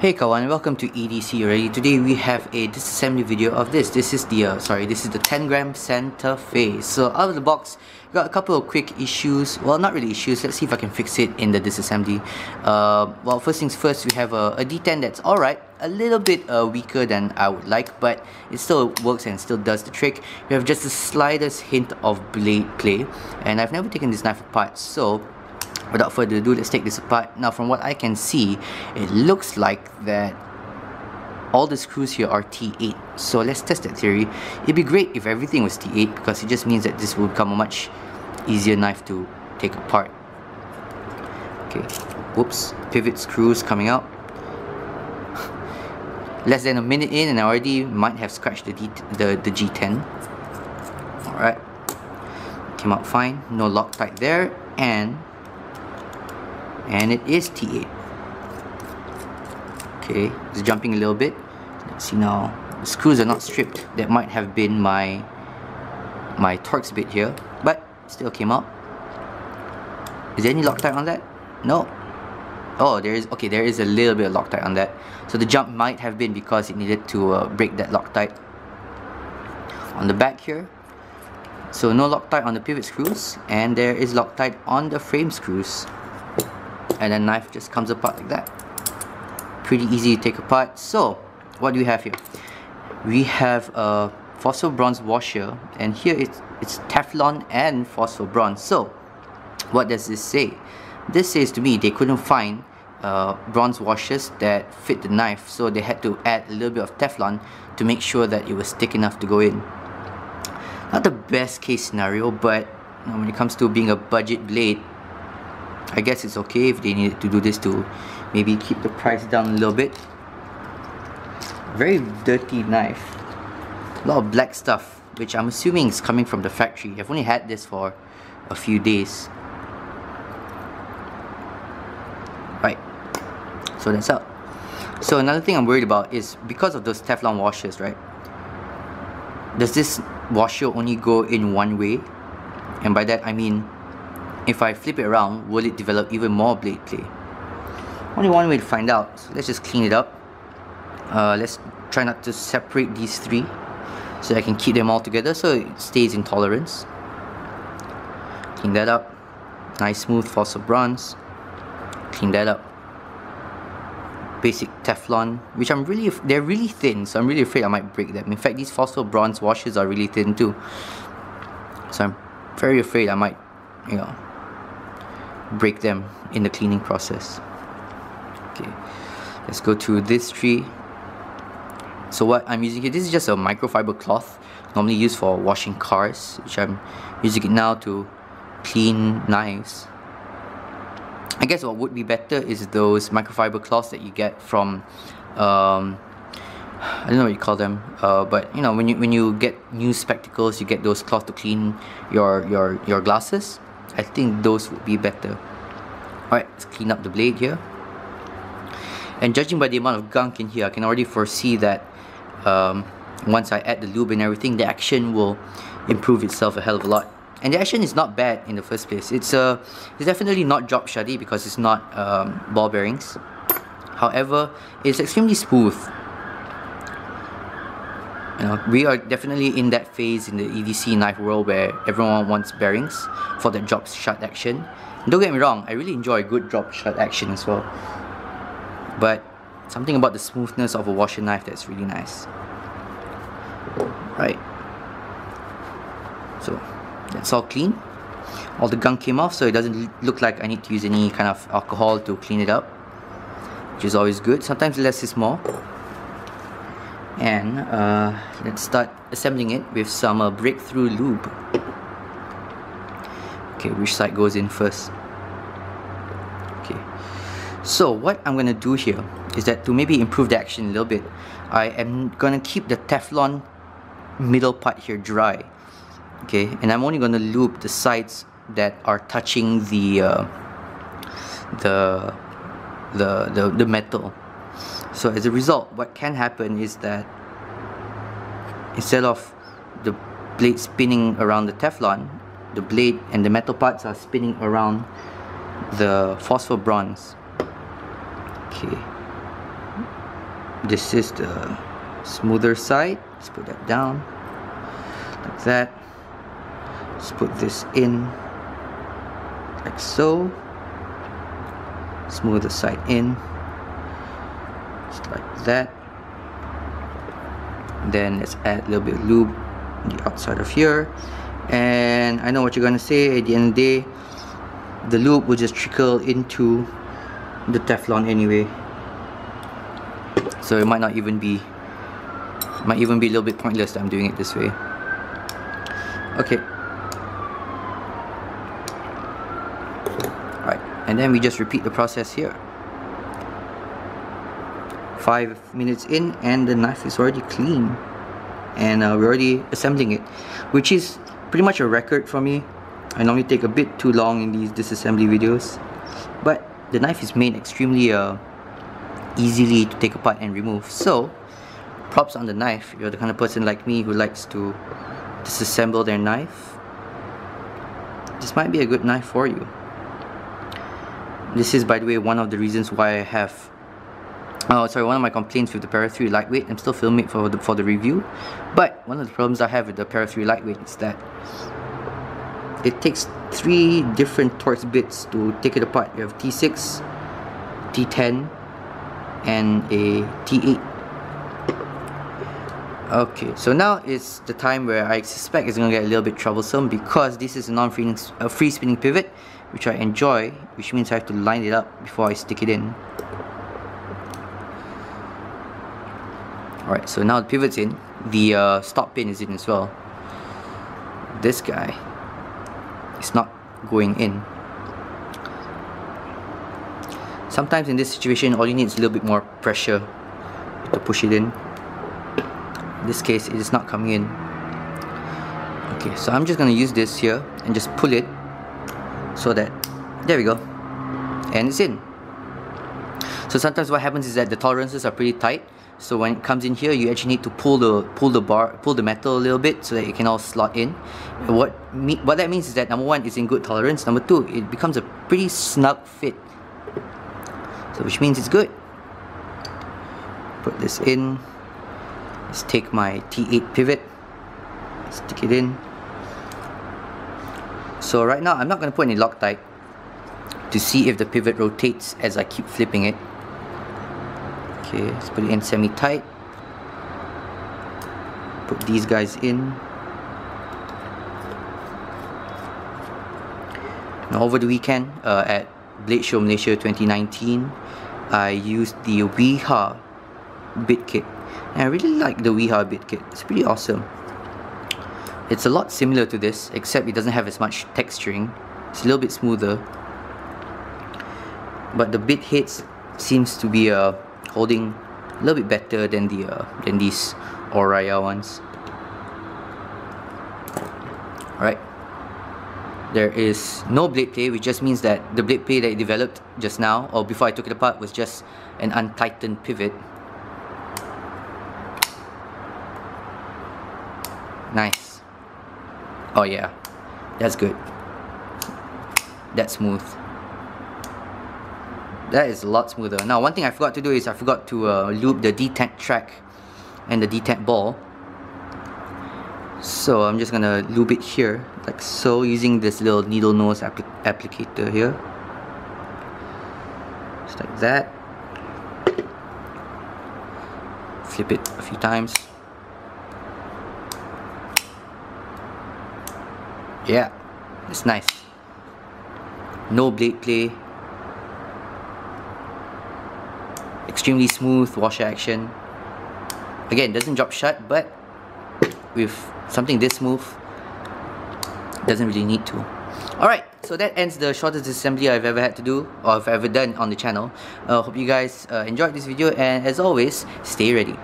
Hey kawan, welcome to EDCReady. Today we have a disassembly video of this. This is the Tangram center face. So out of the box, got a couple of quick issues. Well, not really issues. Let's see if I can fix it in the disassembly. Well, first things first, we have a D10 that's alright. A little bit weaker than I would like, but it still works and still does the trick. We have just the slightest hint of blade play, and I've never taken this knife apart, so without further ado, let's take this apart. Now, from what I can see, it looks like that all the screws here are T8. So let's test that theory. It'd be great if everything was T8 because it just means that this will become a much easier knife to take apart. Okay, whoops, pivot screws coming out. Less than a minute in and I already might have scratched the G10. Alright, came out fine, no Loctite there, and it is T8. Okay, it's jumping a little bit. Let's see now. The screws are not stripped. That might have been my Torx bit here, but still came out. Is there any Loctite on that? No. Oh, there is. Okay, there is a little bit of Loctite on that. So the jump might have been because it needed to break that Loctite. On the back here, so no Loctite on the pivot screws, and there is Loctite on the frame screws. And the knife just comes apart like that. Pretty easy to take apart. So, what do we have here? We have a phosphor bronze washer, and here it's Teflon and phosphor bronze. So, what does this say? This says to me they couldn't find bronze washers that fit the knife, so they had to add a little bit of Teflon to make sure that it was thick enough to go in. Not the best case scenario, but when it comes to being a budget blade, I guess it's okay if they needed to do this to maybe keep the price down a little bit. Very dirty knife. A lot of black stuff, which I'm assuming is coming from the factory. I've only had this for a few days. Right, so that's out. So another thing I'm worried about is because of those Teflon washers, right? Does this washer only go in one way? And by that I mean, if I flip it around, will it develop even more blade play? Only one way to find out. So let's just clean it up. Let's try not to separate these three so I can keep them all together so it stays in tolerance. Clean that up. Nice smooth phosphor bronze. Clean that up. Basic Teflon, which they're really thin, so I'm really afraid I might break them. In fact, these phosphor bronze washers are really thin too. So I'm very afraid I might, break them in the cleaning process. Okay, let's go to this tree. So what I'm using here, this is just a microfiber cloth normally used for washing cars, which I'm using it now to clean knives. I guess what would be better is those microfiber cloths that you get from I don't know what you call them, but when you get new spectacles, you get those cloths to clean your glasses. I think those would be better. Alright, let's clean up the blade here. And judging by the amount of gunk in here, I can already foresee that once I add the lube and everything, the action will improve itself a hell of a lot. And the action is not bad in the first place. It's definitely not drop shuddy because it's not ball bearings. However, it's extremely smooth. We are definitely in that phase in the EDC knife world where everyone wants bearings for the drop shut action. Don't get me wrong, I really enjoy good drop shut action as well. But something about the smoothness of a washer knife that's really nice. Right. So that's all clean. All the gunk came off, so it doesn't look like I need to use any kind of alcohol to clean it up, which is always good. Sometimes less is more. And let's start assembling it with some breakthrough lube. Okay, which side goes in first? Okay, so what I'm gonna do here is that to maybe improve the action a little bit, I am gonna keep the Teflon middle part here dry. Okay, and I'm only gonna lube the sides that are touching the metal. So as a result, what can happen is that instead of the blade spinning around the Teflon, the blade and the metal parts are spinning around the phosphor bronze. Okay, This is the smoother side. Let's put that down like that. Let's put this in like so. Smooth the side in just like that. Then let's add a little bit of lube on the outside of here. And I know what you're gonna say. At the end of the day, the lube will just trickle into the Teflon anyway, so it might even be a little bit pointless that I'm doing it this way. Okay. Alright, and then we just repeat the process here. 5 minutes in and the knife is already clean, and we're already assembling it, which is pretty much a record for me. I normally take a bit too long in these disassembly videos, but the knife is made extremely easily to take apart and remove. So props on the knife. You're the kind of person like me who likes to disassemble their knife. This might be a good knife for you. This is, by the way, one of the reasons why I have one of my complaints with the Para 3 Lightweight. I'm still filming it for the review, but one of the problems I have with the Para 3 Lightweight is that it takes 3 different Torx bits to take it apart. You have T6, T10, and a T8. Okay, so now is the time where I suspect it's going to get a little bit troublesome, because this is a free spinning pivot, which I enjoy, which means I have to line it up before I stick it in. Alright, so now the pivot's in, the stop pin is in as well. This guy is not going in. Sometimes in this situation, all you need is a little bit more pressure to push it in. In this case, it is not coming in. Okay, so I'm just going to use this here and just pull it so that, there we go, and it's in. So sometimes what happens is that the tolerances are pretty tight, so when it comes in here, you actually need to pull the metal a little bit so that it can all slot in. What that means is that, number one, it's in good tolerance. Number two, it becomes a pretty snug fit, so which means it's good. Put this in. Let's take my T8 pivot, stick it in. So right now I'm not going to put any Loctite to see if the pivot rotates as I keep flipping it. Okay, let's put it in semi-tight. Put these guys in. Now over the weekend at Blade Show Malaysia 2019, I used the Weha bit kit. And I really like the Weha bit kit. It's pretty awesome. It's a lot similar to this, except it doesn't have as much texturing. It's a little bit smoother, but the bit heads seems to be holding a little bit better than these Oraya ones. Alright, there is no blade play, which just means that the blade play that I developed just now, or before I took it apart, was just an untightened pivot. Nice. Oh yeah, that's good. That's smooth. That is a lot smoother. Now, one thing I forgot to do is I forgot to lube the detent track and the detent ball. So I'm just gonna lube it here, like so, using this little needle nose applicator here. Just like that. Flip it a few times. Yeah, it's nice. No blade play. Extremely smooth washer action. Again, doesn't drop shut, but with something this smooth, doesn't really need to. Alright, so that ends the shortest disassembly I've ever had to do, or I've ever done on the channel. Hope you guys enjoyed this video, and as always, stay ready.